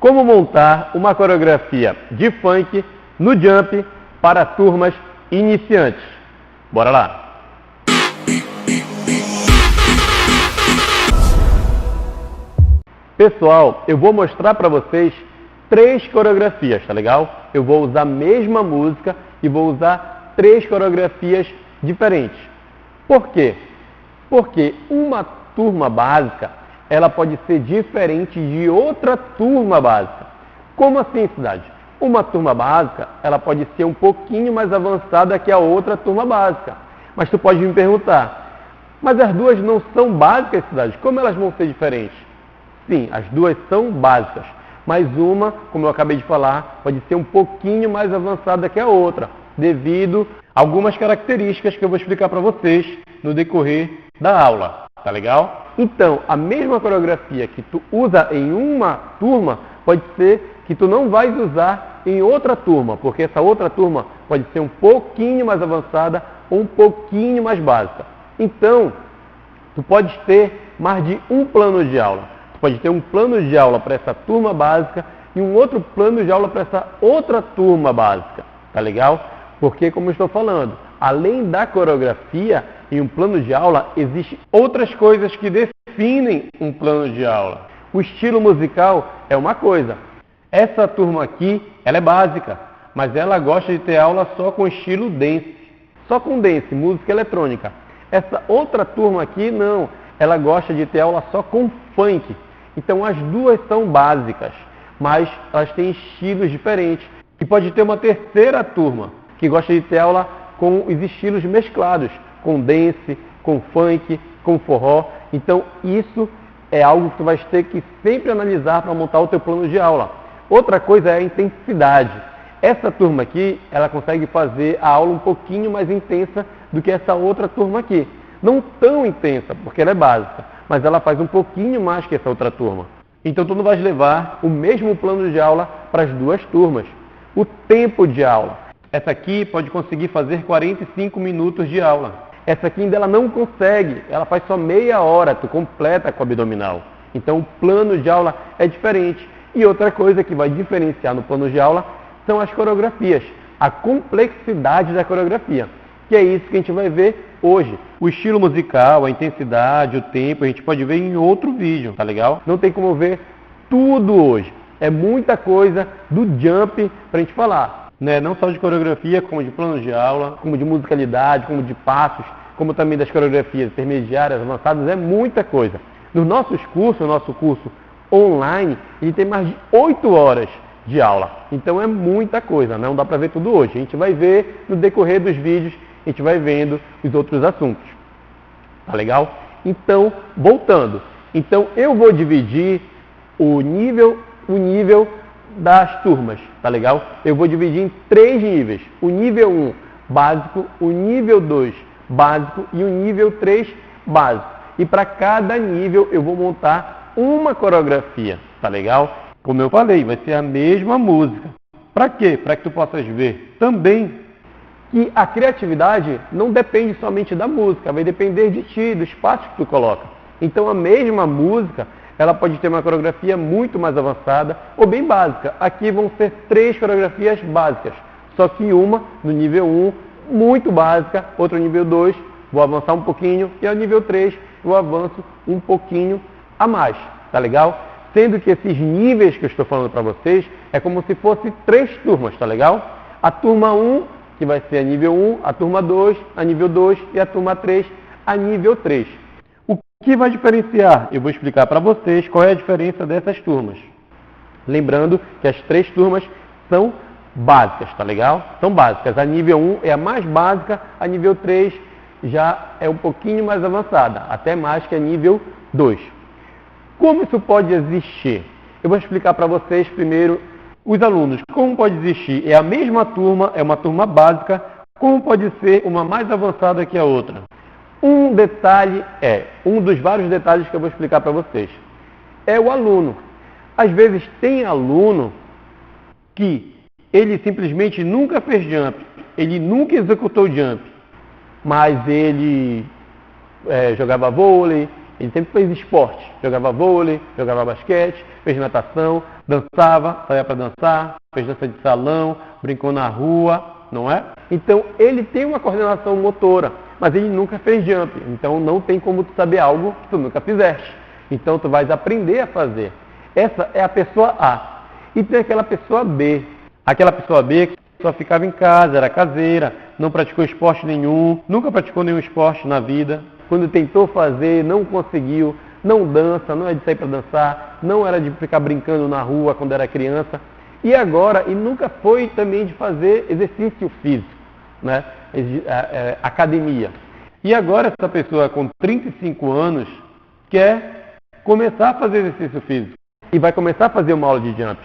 Como montar uma coreografia de funk no jump para turmas iniciantes. Bora lá! Pessoal, eu vou mostrar para vocês 3 coreografias, tá legal? Eu vou usar a mesma música e vou usar 3 coreografias diferentes. Por quê? Porque uma turma básica, ela pode ser diferente de outra turma básica. Como assim, Cidade? Uma turma básica, ela pode ser um pouquinho mais avançada que a outra turma básica. Mas tu pode me perguntar, mas as duas não são básicas, Cidade? Como elas vão ser diferentes? Sim, as duas são básicas, mas uma, como eu acabei de falar, pode ser um pouquinho mais avançada que a outra, devido a algumas características que eu vou explicar para vocês no decorrer da aula, tá legal? Então, a mesma coreografia que tu usa em uma turma, pode ser que tu não vais usar em outra turma, porque essa outra turma pode ser um pouquinho mais avançada ou um pouquinho mais básica. Então, tu podes ter mais de um plano de aula. Pode ter um plano de aula para essa turma básica e um outro plano de aula para essa outra turma básica, tá legal? Porque, como eu estou falando, além da coreografia em um plano de aula, existem outras coisas que definem um plano de aula. O estilo musical é uma coisa. Essa turma aqui, ela é básica, mas ela gosta de ter aula só com estilo dance, só com dance, música eletrônica. Essa outra turma aqui, não, ela gosta de ter aula só com funk. Então as duas são básicas, mas elas têm estilos diferentes. E pode ter uma terceira turma, que gosta de ter aula com os estilos mesclados, com dance, com funk, com forró. Então isso é algo que tu vai ter que sempre analisar para montar o teu plano de aula. Outra coisa é a intensidade. Essa turma aqui, ela consegue fazer a aula um pouquinho mais intensa do que essa outra turma aqui. Não tão intensa, porque ela é básica, mas ela faz um pouquinho mais que essa outra turma. Então tu não vais levar o mesmo plano de aula para as duas turmas. O tempo de aula. Essa aqui pode conseguir fazer 45 minutos de aula. Essa aqui ainda ela não consegue, ela faz só meia hora, tu completa com o abdominal. Então o plano de aula é diferente. E outra coisa que vai diferenciar no plano de aula são as coreografias, a complexidade da coreografia, que é isso que a gente vai ver hoje. O estilo musical, a intensidade, o tempo, a gente pode ver em outro vídeo, tá legal? Não tem como ver tudo hoje. É muita coisa do jump pra gente falar, né? Não só de coreografia, como de plano de aula, como de musicalidade, como de passos, como também das coreografias intermediárias, avançadas, é muita coisa. Nos nossos cursos, no nosso curso online, a gente tem mais de 8 horas de aula. Então é muita coisa, não dá pra ver tudo hoje. A gente vai ver no decorrer dos vídeos, a gente vai vendo os outros assuntos. Tá legal? Então, voltando. Então, eu vou dividir o nível das turmas, tá legal? Eu vou dividir em 3 níveis. O nível 1, básico, o nível 2, básico e o nível 3, básico. E para cada nível eu vou montar uma coreografia, tá legal? Como eu falei, vai ser a mesma música. Para quê? Para que tu possas ver também que a criatividade não depende somente da música, vai depender de ti, do espaço que tu coloca. Então a mesma música, ela pode ter uma coreografia muito mais avançada ou bem básica. Aqui vão ser 3 coreografias básicas, só que uma no nível 1, muito básica, outra no nível 2, vou avançar um pouquinho, e ao nível 3 eu avanço um pouquinho a mais, tá legal? Sendo que esses níveis que eu estou falando para vocês, é como se fosse 3 turmas, tá legal? A turma 1, que vai ser a nível 1, a turma 2, a nível 2 e a turma 3, a nível 3. O que vai diferenciar? Eu vou explicar para vocês qual é a diferença dessas turmas. Lembrando que as 3 turmas são básicas, tá legal? São básicas. A nível 1 é a mais básica, a nível 3 já é um pouquinho mais avançada, até mais que a nível 2. Como isso pode existir? Eu vou explicar para vocês primeiro os alunos. Como pode existir? É a mesma turma, é uma turma básica, como pode ser uma mais avançada que a outra? Um detalhe um dos vários detalhes que eu vou explicar para vocês. É o aluno. Às vezes tem aluno que ele simplesmente nunca fez jump, ele nunca executou jump, mas ele jogava vôlei, Ele sempre fez esporte, jogava vôlei, jogava basquete, fez natação, dançava, saía para dançar, fez dança de salão, brincou na rua, não é? Então ele tem uma coordenação motora, mas ele nunca fez jump, então não tem como tu saber algo que tu nunca fizeste. Então tu vais aprender a fazer. Essa é a pessoa A. E tem aquela pessoa B. Aquela pessoa B que só ficava em casa, era caseira, não praticou esporte nenhum, nunca praticou nenhum esporte na vida. Quando tentou fazer, não conseguiu, não dança, não é de sair para dançar, não era de ficar brincando na rua quando era criança. E agora, e nunca foi também de fazer exercício físico, né? Academia. E agora essa pessoa com 35 anos quer começar a fazer exercício físico e vai começar a fazer uma aula de jump.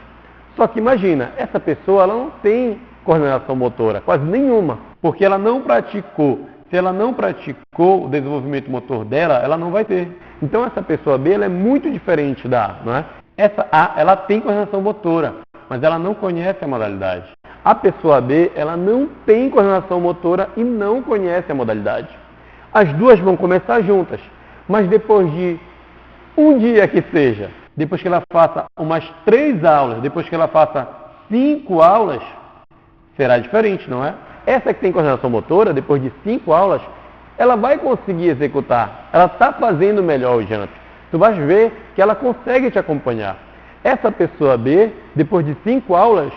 Só que imagina, essa pessoa ela não tem coordenação motora, quase nenhuma, porque ela não praticou. Se ela não praticou o desenvolvimento motor dela, ela não vai ter. Então essa pessoa B ela é muito diferente da A, não é? Essa A ela tem coordenação motora, mas ela não conhece a modalidade. A pessoa B ela não tem coordenação motora e não conhece a modalidade. As duas vão começar juntas, mas depois de um dia que seja, depois que ela faça umas 3 aulas, depois que ela faça 5 aulas, será diferente, não é? Essa que tem coordenação motora, depois de 5 aulas, ela vai conseguir executar. Ela está fazendo melhor o jump. Tu vais ver que ela consegue te acompanhar. Essa pessoa B, depois de 5 aulas,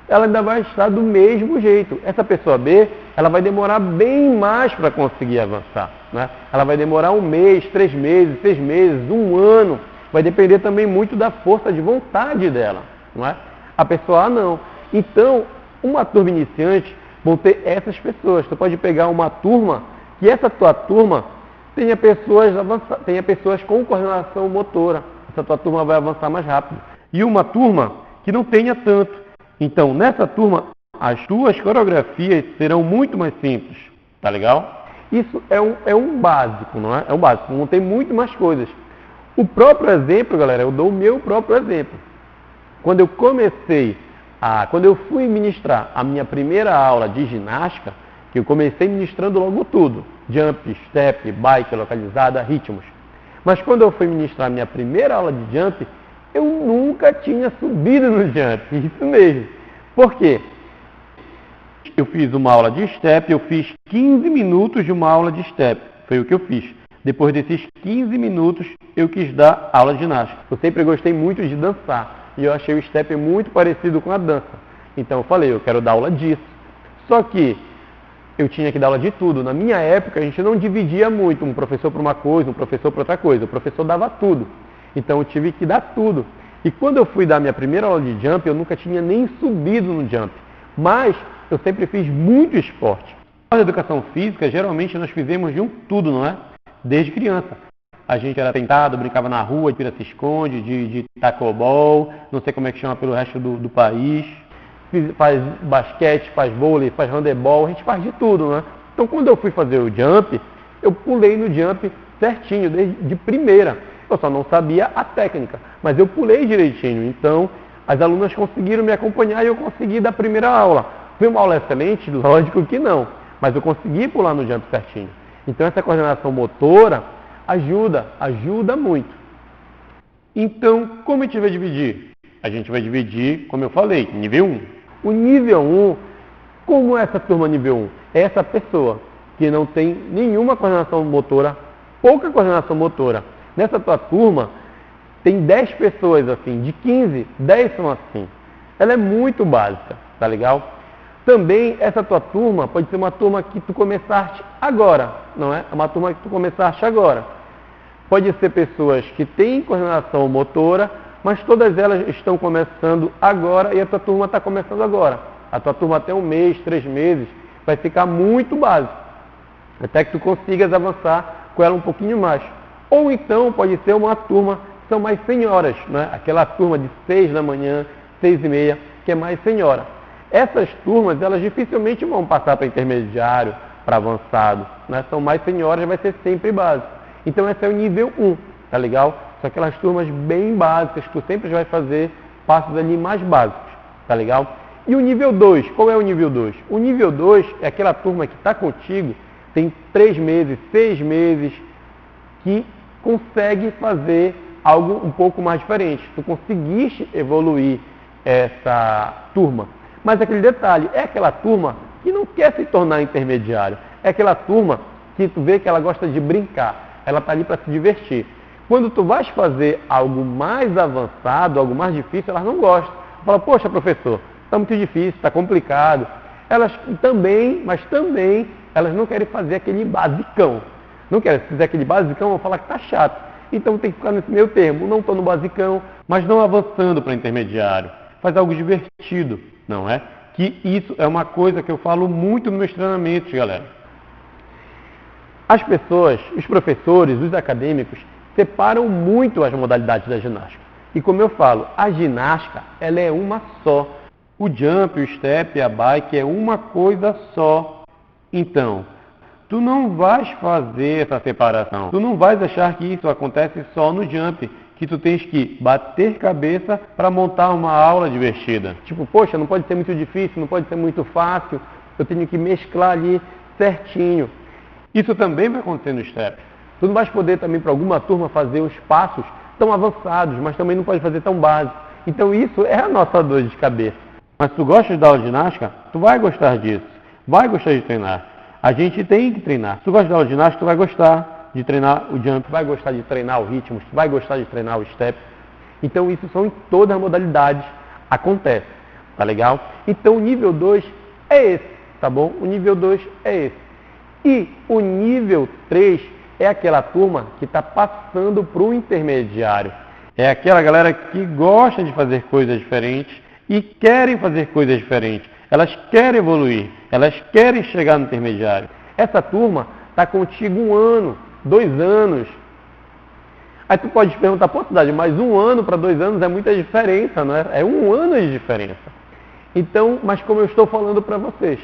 ela ainda vai estar do mesmo jeito. Essa pessoa B, ela vai demorar bem mais para conseguir avançar, né? Ela vai demorar 1 mês, 3 meses, 6 meses, 1 ano. Vai depender também muito da força de vontade dela, não é? A pessoa A não. Então, uma turma iniciante vão ter essas pessoas. Tu pode pegar uma turma que essa tua turma tenha pessoas com coordenação motora. Essa tua turma vai avançar mais rápido. E uma turma que não tenha tanto. Então, nessa turma, as tuas coreografias serão muito mais simples. Tá legal? Isso é um básico, não é? É um básico. Não tem muito mais coisas. O próprio exemplo, galera, eu dou o meu próprio exemplo. Quando eu fui ministrar a minha primeira aula de ginástica, que eu comecei ministrando logo tudo. Jump, step, bike, localizada, ritmos. Mas quando eu fui ministrar a minha primeira aula de jump, eu nunca tinha subido no jump. Isso mesmo. Por quê? Eu fiz uma aula de step, eu fiz 15 minutos de uma aula de step. Foi o que eu fiz. Depois desses 15 minutos, eu quis dar aula de ginástica. Eu sempre gostei muito de dançar. E eu achei o step muito parecido com a dança. Então eu falei, eu quero dar aula disso. Só que eu tinha que dar aula de tudo. Na minha época, a gente não dividia muito, um professor para uma coisa, um professor para outra coisa. O professor dava tudo. Então eu tive que dar tudo. E quando eu fui dar minha primeira aula de jump, eu nunca tinha nem subido no jump. Mas eu sempre fiz muito esporte. Na educação física, geralmente nós fizemos de um tudo, não é? Desde criança. A gente era tentado, brincava na rua, de pira-se-esconde, de tacobol, não sei como é que chama pelo resto do país. Faz basquete, faz vôlei, faz handebol, a gente faz de tudo, né? Então quando eu fui fazer o jump, eu pulei no jump certinho, de primeira. Eu só não sabia a técnica, mas eu pulei direitinho. Então as alunas conseguiram me acompanhar e eu consegui da primeira aula. Foi uma aula excelente? Lógico que não, mas eu consegui pular no jump certinho. Então essa coordenação motora ajuda muito. Então, como a gente vai dividir? A gente vai dividir, como eu falei, nível 1. O nível 1, como é essa turma nível 1? É essa pessoa que não tem nenhuma coordenação motora, pouca coordenação motora. Nessa tua turma, tem 10 pessoas assim, de 15, 10 são assim. Ela é muito básica, tá legal? Também essa tua turma pode ser uma turma que tu começaste agora, não é? É uma turma que tu começaste agora. Pode ser pessoas que têm coordenação motora, mas todas elas estão começando agora e a tua turma está começando agora. A tua turma até 1 mês, 3 meses, vai ficar muito básico. Até que tu consigas avançar com ela um pouquinho mais. Ou então pode ser uma turma que são mais senhoras, né? Aquela turma de 6 da manhã, 6h30, que é mais senhora. Essas turmas, elas dificilmente vão passar para intermediário, para avançado, né? São mais senhoras, vai ser sempre básico. Então esse é o nível 1, tá legal? São aquelas turmas bem básicas, que tu sempre vai fazer passos ali mais básicos, tá legal? E o nível 2, qual é o nível 2? O nível 2 é aquela turma que está contigo, tem 3 meses, 6 meses, que consegue fazer algo um pouco mais diferente. Tu conseguiste evoluir essa turma. Mas aquele detalhe, é aquela turma que não quer se tornar intermediário. É aquela turma que tu vê que ela gosta de brincar. Ela está ali para se divertir. Quando tu vais fazer algo mais avançado, algo mais difícil, elas não gostam. Fala, poxa, professor, está muito difícil, está complicado. Elas também, mas também, elas não querem fazer aquele basicão. Não querem. Se fizer aquele basicão, vão falar que está chato. Então tem que ficar nesse meio termo. Não estou no basicão, mas não avançando para intermediário. Faz algo divertido, não é? Que isso é uma coisa que eu falo muito nos meus treinamentos, galera. As pessoas, os professores, os acadêmicos, separam muito as modalidades da ginástica. E como eu falo, a ginástica, ela é uma só. O jump, o step, a bike é uma coisa só. Então, tu não vais fazer essa separação. Tu não vais achar que isso acontece só no jump, que tu tens que bater cabeça para montar uma aula divertida. Tipo, poxa, não pode ser muito difícil, não pode ser muito fácil, eu tenho que mesclar ali certinho. Isso também vai acontecer no step. Tu não vais poder também para alguma turma fazer os passos tão avançados, mas também não pode fazer tão básicos. Então isso é a nossa dor de cabeça. Mas se tu gosta de dar aula de ginástica, tu vai gostar disso, vai gostar de treinar. A gente tem que treinar. Se tu gosta de dar aula de ginástica, tu vai gostar de treinar o jump, vai gostar de treinar o ritmo, vai gostar de treinar o step. Então isso são em todas as modalidades, acontece, tá legal? Então o nível 2 é esse, tá bom? O nível 2 é esse. E o nível 3 é aquela turma que está passando para o intermediário. É aquela galera que gosta de fazer coisas diferentes e querem fazer coisas diferentes. Elas querem evoluir, elas querem chegar no intermediário. Essa turma está contigo 1 ano, 2 anos. Aí tu pode perguntar, pô, Cidade, mas 1 ano para 2 anos é muita diferença, não é? É 1 ano de diferença. Então, mas como eu estou falando para vocês,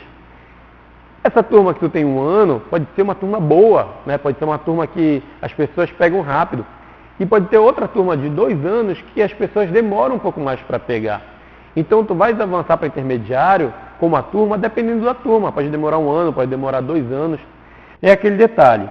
essa turma que tu tem 1 ano pode ser uma turma boa, né? Pode ser uma turma que as pessoas pegam rápido. E pode ter outra turma de 2 anos que as pessoas demoram um pouco mais para pegar. Então tu vais avançar para intermediário com uma turma, dependendo da turma. Pode demorar 1 ano, pode demorar 2 anos. É aquele detalhe.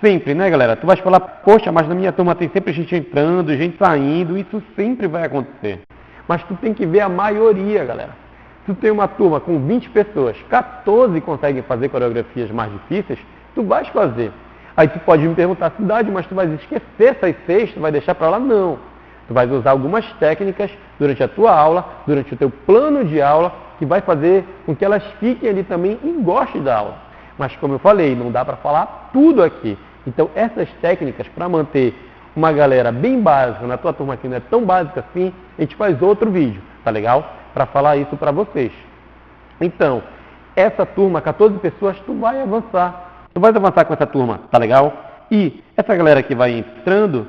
Sempre, né, galera? Tu vais falar, poxa, mas na minha turma tem sempre gente entrando, gente saindo. Isso sempre vai acontecer. Mas tu tem que ver a maioria, galera. Se tu tem uma turma com 20 pessoas, 14 conseguem fazer coreografias mais difíceis, tu vais fazer. Aí tu pode me perguntar, Cidade, mas tu vais esquecer essas 6, tu vai deixar para lá? Não. Tu vais usar algumas técnicas durante a tua aula, durante o teu plano de aula, que vai fazer com que elas fiquem ali também e gostem da aula. Mas como eu falei, não dá para falar tudo aqui. Então essas técnicas, para manter uma galera bem básica, na tua turma aqui não é tão básica assim, a gente faz outro vídeo, tá legal? Para falar isso para vocês. Então, essa turma, 14 pessoas, tu vai avançar. Tu vai avançar com essa turma, tá legal? E essa galera que vai entrando,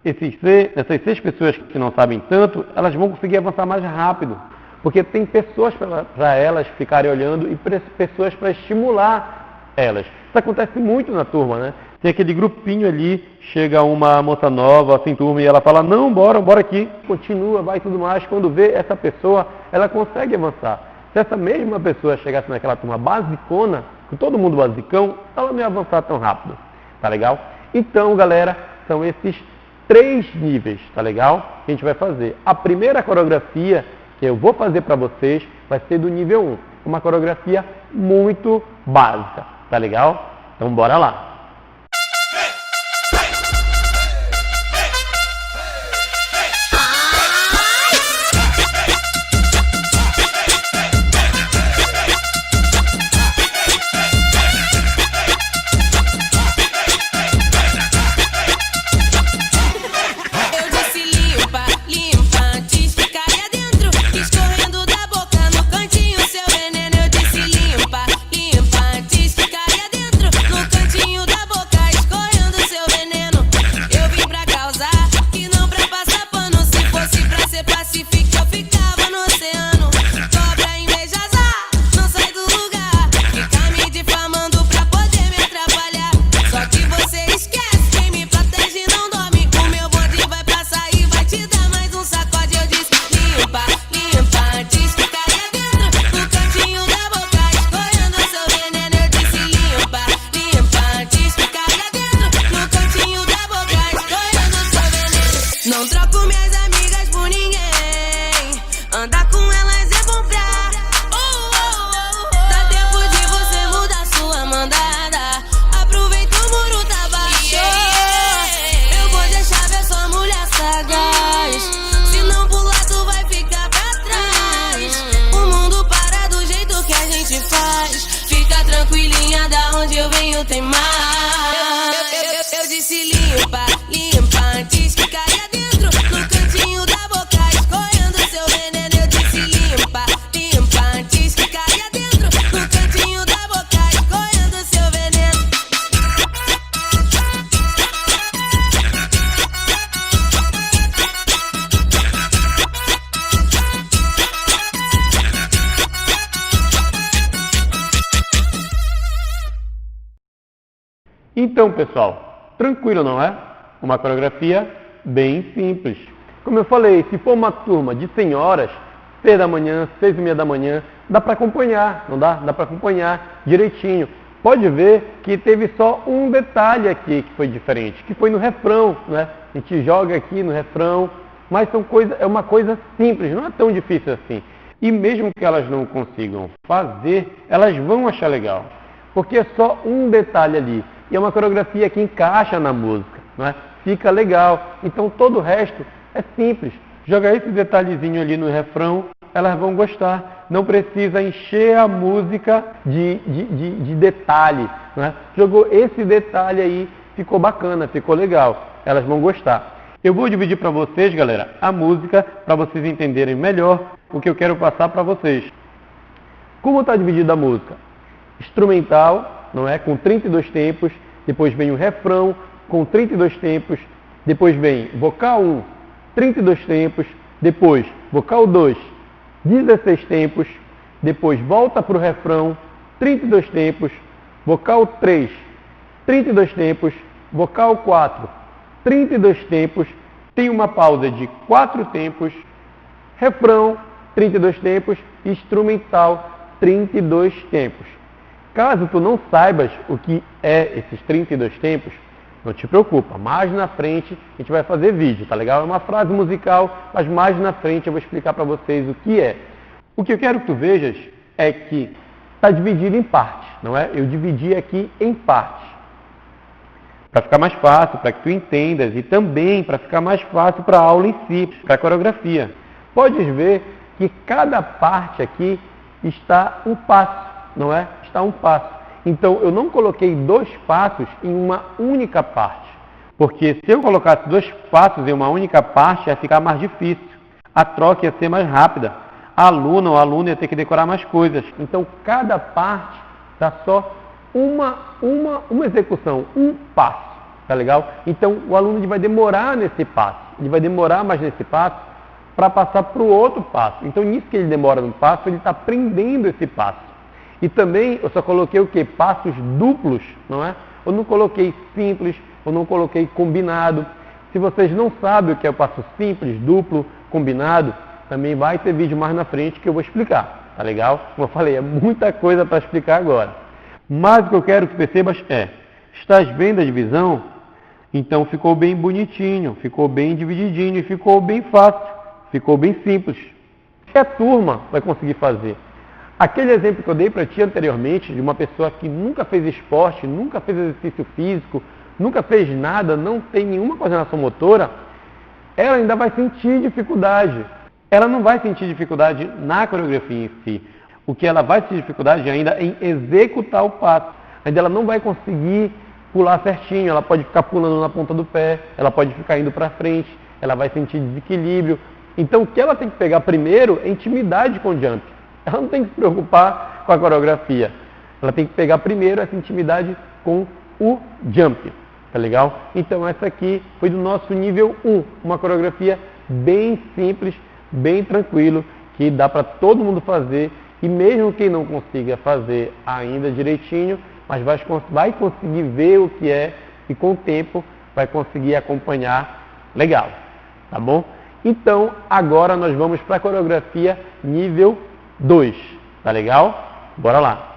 essas 6 pessoas que não sabem tanto, elas vão conseguir avançar mais rápido. Porque tem pessoas para elas ficarem olhando e pessoas para estimular elas. Isso acontece muito na turma, né? Tem aquele grupinho ali, chega uma moça nova, assim, turma, e ela fala, não, bora aqui. Continua, vai tudo mais. Quando vê essa pessoa, ela consegue avançar. Se essa mesma pessoa chegasse naquela turma basicona, com todo mundo basicão, ela não ia avançar tão rápido. Tá legal? Então, galera, são esses 3 níveis, tá legal? Que a gente vai fazer. A primeira coreografia que eu vou fazer para vocês vai ser do nível 1. Uma coreografia muito básica, tá legal? Então bora lá. Limpa, antes ficaria dentro, no cantinho andar com elas é bom pra dá tempo de você mudar sua mandada. Aproveita o muro tá baixo, eu vou deixar ver sua mulher sagaz. Se não pular tu vai ficar pra trás. O mundo para do jeito que a gente faz. Fica tranquilinha, da onde eu venho tem mais. Eu disse limpa, limpa antes que caia dentro. No cantinho da boca escorrendo seu veneno. Eu disse limpa, limpa antes que caia dentro. No cantinho da boca escorrendo seu veneno. Então, pessoal, tranquilo, não é? Uma coreografia bem simples. Como eu falei, se for uma turma de senhoras, 6 da manhã, 6:30 da manhã, dá para acompanhar, não dá? Dá para acompanhar direitinho. Pode ver que teve só um detalhe aqui que foi diferente, que foi no refrão, né? A gente joga aqui no refrão, mas é uma coisa simples, não é tão difícil assim. E mesmo que elas não consigam fazer, elas vão achar legal, porque é só um detalhe ali. E é uma coreografia que encaixa na música, não é? Fica legal. Então todo o resto é simples. Joga esse detalhezinho ali no refrão, elas vão gostar. Não precisa encher a música de detalhe, não é? Jogou esse detalhe aí, ficou bacana, ficou legal. Elas vão gostar. Eu vou dividir para vocês, galera, a música para vocês entenderem melhor o que eu quero passar para vocês. Como está dividida a música? Instrumental, não é? Com 32 tempos, depois vem o refrão com 32 tempos, depois vem vocal 1, 32 tempos, depois vocal 2, 16 tempos, depois volta para o refrão, 32 tempos, vocal 3, 32 tempos, vocal 4, 32 tempos, tem uma pausa de 4 tempos, refrão, 32 tempos, instrumental, 32 tempos. Caso tu não saibas o que é esses 32 tempos, não te preocupa, mais na frente a gente vai fazer vídeo, tá legal? É uma frase musical, mas mais na frente eu vou explicar para vocês o que é. O que eu quero que tu vejas é que está dividido em partes, não é? Eu dividi aqui em partes, para ficar mais fácil, para que tu entendas, e também para ficar mais fácil para a aula em si, para a coreografia. Podes ver que cada parte aqui está um passo, não é? Está um passo. Então, eu não coloquei 2 passos em uma única parte. Porque se eu colocasse 2 passos em uma única parte, ia ficar mais difícil. A troca ia ser mais rápida. A aluna ou aluno ia ter que decorar mais coisas. Então, cada parte está só uma execução, um passo. Tá legal? Então, o aluno ele vai demorar nesse passo. Ele vai demorar mais nesse passo para passar para o outro passo. Então, nisso que ele demora no passo, ele está aprendendo esse passo. E também eu só coloquei o que? Passos duplos, não é? Eu não coloquei simples, eu não coloquei combinado. Se vocês não sabem o que é o passo simples, duplo, combinado, também vai ter vídeo mais na frente que eu vou explicar, tá legal? Como eu falei, é muita coisa para explicar agora. Mas o que eu quero que percebas é, estás vendo a divisão? Então ficou bem bonitinho, ficou bem divididinho, ficou bem fácil, ficou bem simples. Que a turma vai conseguir fazer. Aquele exemplo que eu dei para ti anteriormente, de uma pessoa que nunca fez esporte, nunca fez exercício físico, nunca fez nada, não tem nenhuma coordenação motora, ela ainda vai sentir dificuldade. Ela não vai sentir dificuldade na coreografia em si. O que ela vai sentir dificuldade ainda é em executar o passo. Ainda ela não vai conseguir pular certinho, ela pode ficar pulando na ponta do pé, ela pode ficar indo para frente, ela vai sentir desequilíbrio. Então o que ela tem que pegar primeiro é intimidade com o jump. Ela não tem que se preocupar com a coreografia. Ela tem que pegar primeiro essa intimidade com o jump. Tá legal? Então essa aqui foi do nosso nível 1. Uma coreografia bem simples, bem tranquilo, que dá para todo mundo fazer. E mesmo quem não consiga fazer ainda direitinho, mas vai conseguir ver o que é e com o tempo vai conseguir acompanhar legal. Tá bom? Então agora nós vamos para a coreografia nível 2, tá legal? Bora lá!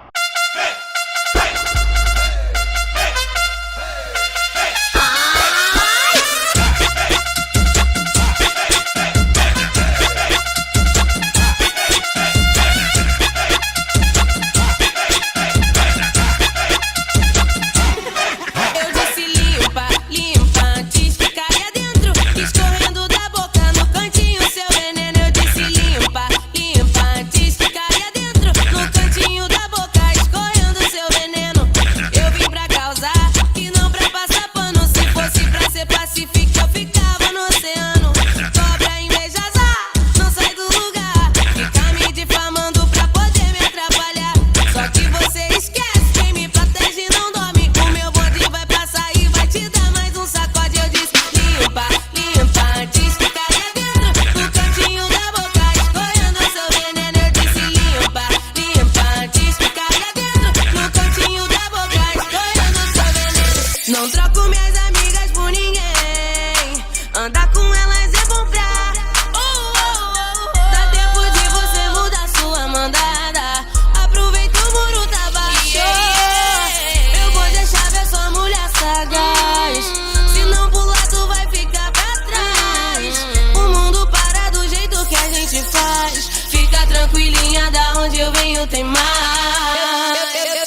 sagaz. Fica tranquilinha, da onde eu venho tem mais.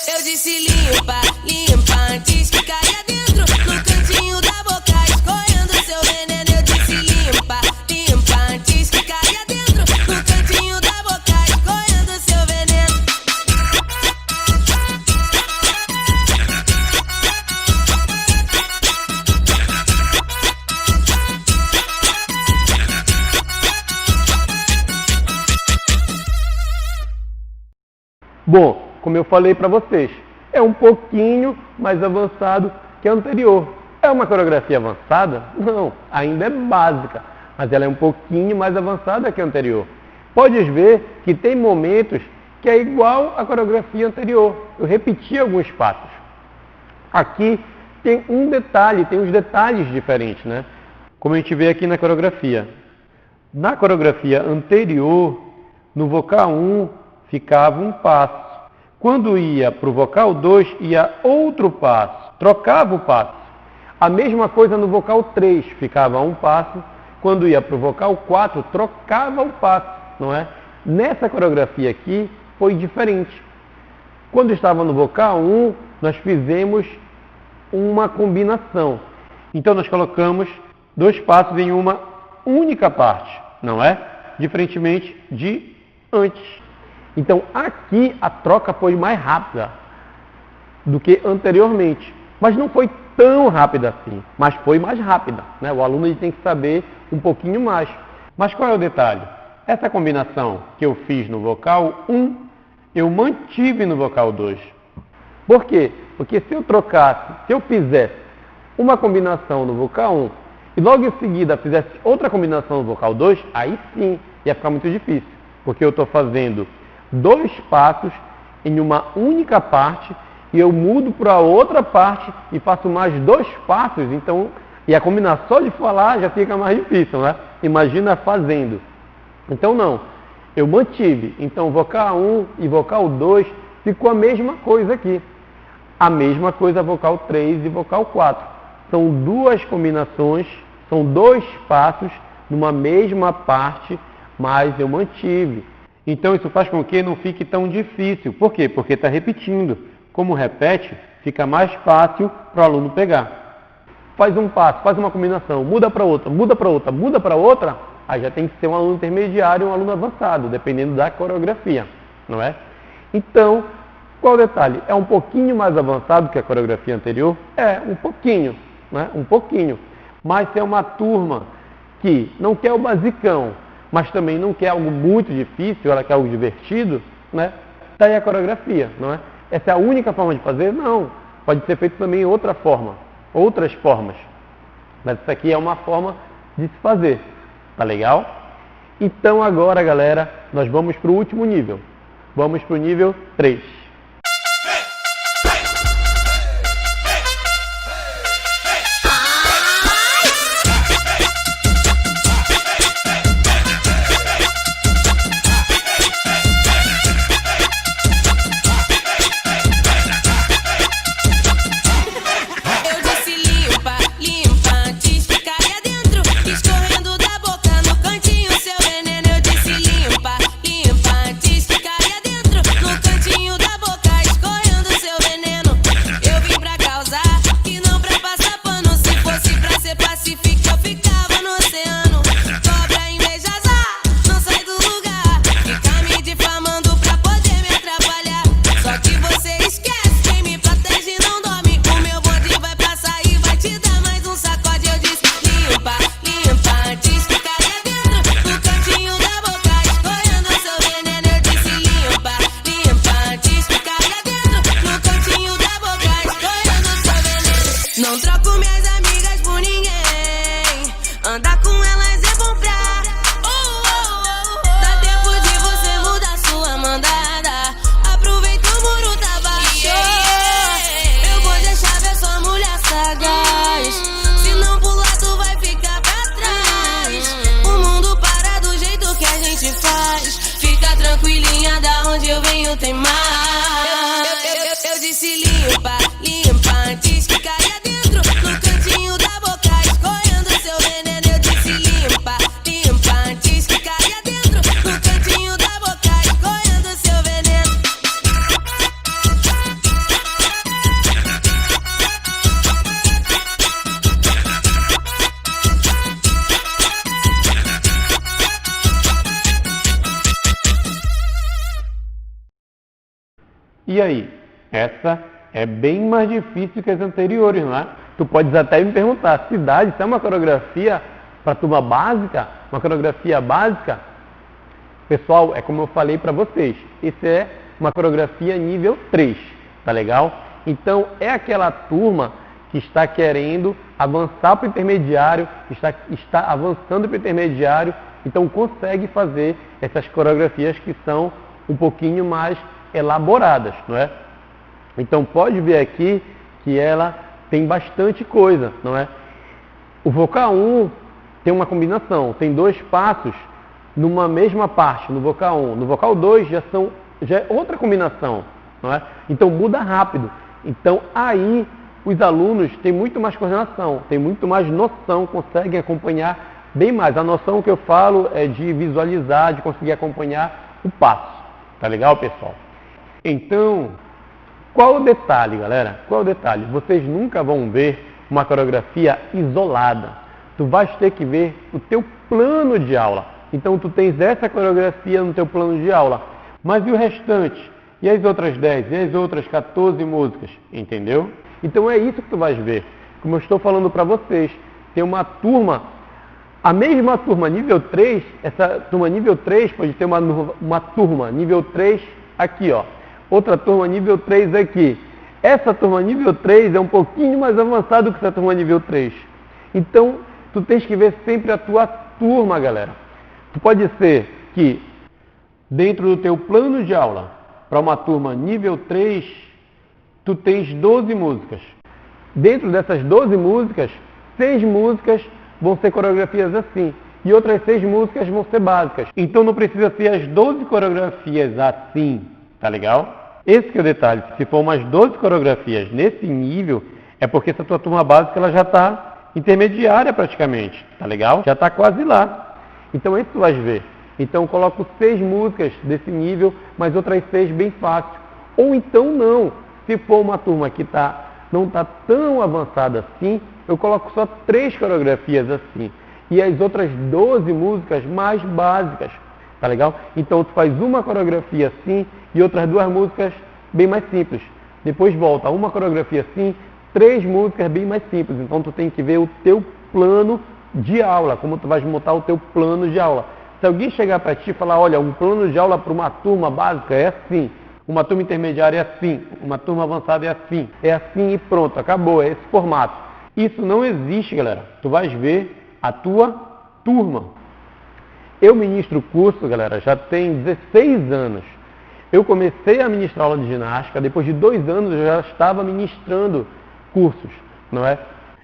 Eu disse limpa, limpa, antes que caia dentro. No cantinho da boca, escorrendo seu veneno. Eu disse limpa, limpa, antes que caia dentro. No cantinho da boca, escorrendo seu veneno. Bom, como eu falei para vocês, é um pouquinho mais avançado que a anterior. É uma coreografia avançada? Não, ainda é básica, mas ela é um pouquinho mais avançada que a anterior. Podes ver que tem momentos que é igual à coreografia anterior. Eu repeti alguns passos. Aqui tem um detalhe, tem uns detalhes diferentes, né? Como a gente vê aqui na coreografia. Na coreografia anterior, no vocal 1, ficava um passo. Quando ia para o vocal 2, ia outro passo, trocava o passo. A mesma coisa no vocal 3, ficava um passo. Quando ia para o vocal 4, trocava o passo, não é? Nessa coreografia aqui, foi diferente. Quando estava no vocal 1, nós fizemos uma combinação. Então, nós colocamos 2 passos em uma única parte, não é? Diferentemente de antes. Então, aqui a troca foi mais rápida do que anteriormente. Mas não foi tão rápida assim, mas foi mais rápida, né? O aluno ele tem que saber um pouquinho mais. Mas qual é o detalhe? Essa combinação que eu fiz no vocal 1, eu mantive no vocal 2. Por quê? Porque se eu trocasse, se eu fizesse uma combinação no vocal 1 e logo em seguida fizesse outra combinação no vocal 2, aí sim ia ficar muito difícil. Porque eu estou fazendo 2 passos em uma única parte e eu mudo para outra parte e faço mais 2 passos, então, e a combinar só de falar já fica mais difícil, né? Imagina fazendo. Então não, eu mantive. Então vocal 1 e vocal 2 ficou a mesma coisa aqui. A mesma coisa vocal 3 e vocal 4. São 2 combinações, são 2 passos numa mesma parte, mas eu mantive. Então isso faz com que não fique tão difícil. Por quê? Porque está repetindo. Como repete, fica mais fácil para o aluno pegar. Faz um passo, faz uma combinação, muda para outra, muda para outra, muda para outra, aí já tem que ser um aluno intermediário ou um aluno avançado, dependendo da coreografia, não é? Então, qual o detalhe? É um pouquinho mais avançado que a coreografia anterior? É, um pouquinho, né? Um pouquinho. Mas é uma turma que não quer o basicão, mas também não quer algo muito difícil, ela quer algo divertido, né? Tá aí a coreografia, não é? Essa é a única forma de fazer? Não. Pode ser feito também em outra forma, outras formas. Mas essa aqui é uma forma de se fazer. Tá legal? Então agora, galera, nós vamos para o último nível. Vamos para o nível 3. Tem mais. Eu disse limpa, limpa, antes que caia dentro. No cantinho da boca, escorrendo seu veneno. Eu disse limpa, limpa, antes que caia dentro. No cantinho E aí? Essa é bem mais difícil que as anteriores, não é? Tu podes até me perguntar, Cidade, isso é uma coreografia para turma básica? Uma coreografia básica? Pessoal, é como eu falei para vocês, isso é uma coreografia nível 3, tá legal? Então, é aquela turma que está querendo avançar para o intermediário, está avançando para o intermediário, então consegue fazer essas coreografias que são um pouquinho mais elaboradas, não é? Então, pode ver aqui que ela tem bastante coisa, não é? O vocal 1 tem uma combinação, tem 2 passos numa mesma parte, no vocal 1. No vocal 2 já é outra combinação, não é? Então muda rápido. Então aí os alunos têm muito mais coordenação, têm muito mais noção, conseguem acompanhar bem mais. A noção que eu falo é de visualizar, de conseguir acompanhar o passo. Tá legal, pessoal? Então, qual o detalhe, galera? Qual o detalhe? Vocês nunca vão ver uma coreografia isolada. Tu vais ter que ver o teu plano de aula. Então, tu tens essa coreografia no teu plano de aula. Mas e o restante? E as outras 10? E as outras 14 músicas? Entendeu? Então, é isso que tu vais ver. Como eu estou falando para vocês, tem uma turma, a mesma turma nível 3, essa turma nível 3 pode ter uma turma nível 3 aqui, ó. Outra turma nível 3 aqui. Essa turma nível 3 é um pouquinho mais avançado que essa turma nível 3. Então, tu tens que ver sempre a tua turma, galera. Tu pode ser que, dentro do teu plano de aula, para uma turma nível 3, tu tens 12 músicas. Dentro dessas 12 músicas, 6 músicas vão ser coreografias assim. E outras 6 músicas vão ser básicas. Então, não precisa ser as 12 coreografias assim, tá legal? Esse que é o detalhe. Se for umas 12 coreografias nesse nível, é porque essa tua turma básica ela já está intermediária praticamente, tá legal? Já está quase lá. Então, isso tu vais ver. Então, eu coloco 6 músicas desse nível, mas outras 6 bem fácil. Ou então não. Se for uma turma que não está tão avançada assim, eu coloco só 3 coreografias assim. E as outras 12 músicas mais básicas. Tá legal? Então, tu faz uma coreografia assim e outras 2 músicas bem mais simples. Depois volta uma coreografia assim, 3 músicas bem mais simples. Então, tu tem que ver o teu plano de aula, como tu vais montar o teu plano de aula. Se alguém chegar para ti e falar, olha, um plano de aula para uma turma básica é assim, uma turma intermediária é assim, uma turma avançada é assim e pronto, acabou, é esse formato. Isso não existe, galera. Tu vais ver a tua turma. Eu ministro o curso, galera, já tem 16 anos. Eu comecei a ministrar aula de ginástica, depois de 2 anos eu já estava ministrando cursos, não é?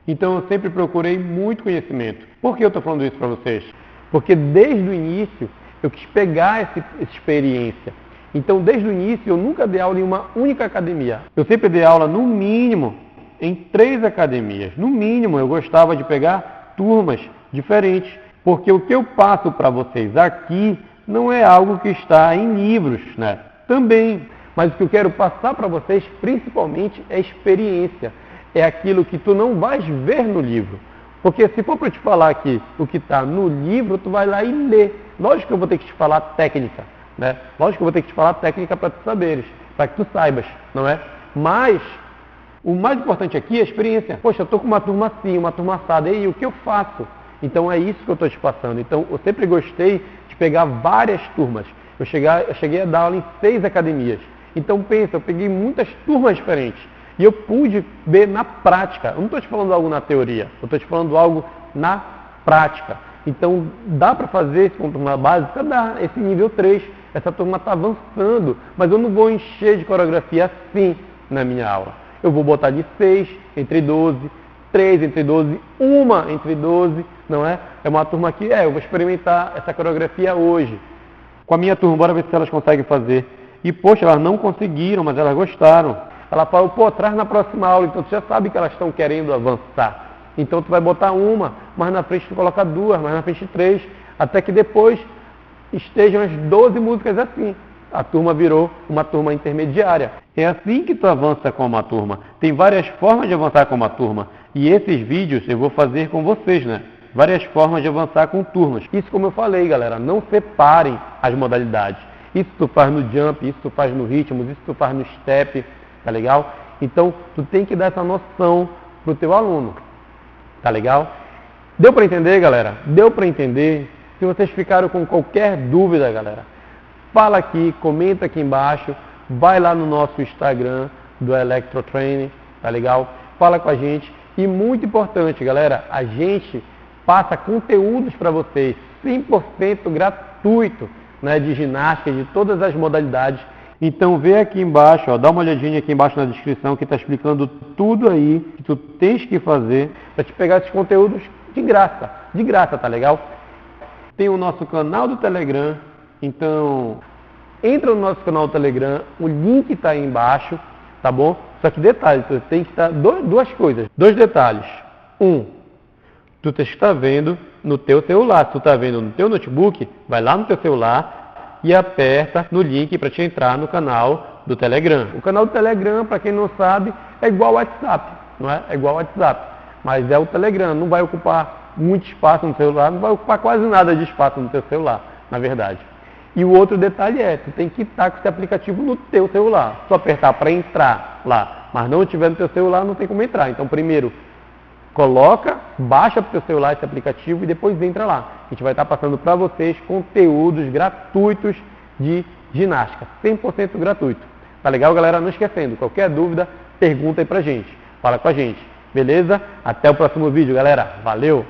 Então eu sempre procurei muito conhecimento. Por que eu estou falando isso para vocês? Porque desde o início eu quis pegar essa experiência. Então desde o início eu nunca dei aula em uma única academia. Eu sempre dei aula no mínimo em 3 academias. No mínimo eu gostava de pegar turmas diferentes. Porque o que eu passo para vocês aqui não é algo que está em livros, né? Também. Mas o que eu quero passar para vocês principalmente é experiência. É aquilo que tu não vais ver no livro. Porque se for para te falar aqui o que está no livro, tu vai lá e lê. Lógico que eu vou ter que te falar técnica, né? Lógico que eu vou ter que te falar técnica para tu saberes, para que tu saibas, não é? Mas o mais importante aqui é a experiência. Poxa, eu estou com uma turma assim, uma turma assada, e aí, o que eu faço? Então é isso que eu estou te passando. Então eu sempre gostei de pegar várias turmas. Eu cheguei a dar aula em 6 academias. Então pensa, eu peguei muitas turmas diferentes. E eu pude ver na prática. Eu não estou te falando algo na teoria, eu estou te falando algo na prática. Então dá para fazer isso com turma básica? Dá, esse nível 3. Essa turma está avançando, mas eu não vou encher de coreografia assim na minha aula. Eu vou botar de 6 entre 12, 3 entre 12, uma entre 12, não é? É uma turma que, eu vou experimentar essa coreografia hoje. Com a minha turma, bora ver se elas conseguem fazer. E, poxa, elas não conseguiram, mas elas gostaram. Ela falou, pô, traz na próxima aula, então tu já sabe que elas estão querendo avançar. Então tu vai botar uma, mas na frente tu coloca 2, mas na frente 3, até que depois estejam as 12 músicas assim. A turma virou uma turma intermediária. É assim que tu avança com uma turma. Tem várias formas de avançar com uma turma. E esses vídeos eu vou fazer com vocês, né? Várias formas de avançar com turmas. Isso, como eu falei, galera, não separem as modalidades. Isso tu faz no jump, isso tu faz no ritmo, isso tu faz no step, tá legal? Então, tu tem que dar essa noção pro teu aluno, tá legal? Deu para entender, galera? Deu para entender? Se vocês ficaram com qualquer dúvida, galera, fala aqui, comenta aqui embaixo, vai lá no nosso Instagram do Electro Training, tá legal? Fala com a gente. E muito importante, galera, a gente passa conteúdos para vocês 100% gratuito, né, de ginástica, de todas as modalidades. Então vê aqui embaixo, ó, dá uma olhadinha aqui embaixo na descrição que está explicando tudo aí que tu tens que fazer para te pegar esses conteúdos de graça, tá legal? Tem o nosso canal do Telegram, então entra no nosso canal do Telegram, o link está aí embaixo, tá bom? Só que detalhe, tu tem que estar duas coisas, dois detalhes. Tu tem que estar vendo no teu celular. Se tu está vendo no teu notebook, vai lá no teu celular e aperta no link para te entrar no canal do Telegram. O canal do Telegram, para quem não sabe, é igual ao WhatsApp, não é? É igual ao WhatsApp, mas é o Telegram, não vai ocupar muito espaço no celular, não vai ocupar quase nada de espaço no teu celular, na verdade. E o outro detalhe é, tu tem que estar com esse aplicativo no teu celular. Se tu apertar para entrar lá, mas não tiver no teu celular, não tem como entrar. Então, primeiro, baixa para o teu celular esse aplicativo e depois entra lá. A gente vai estar passando para vocês conteúdos gratuitos de ginástica, 100% gratuito. Tá legal, galera? Não esquecendo, qualquer dúvida, pergunta aí pra gente. Fala com a gente, beleza? Até o próximo vídeo, galera. Valeu!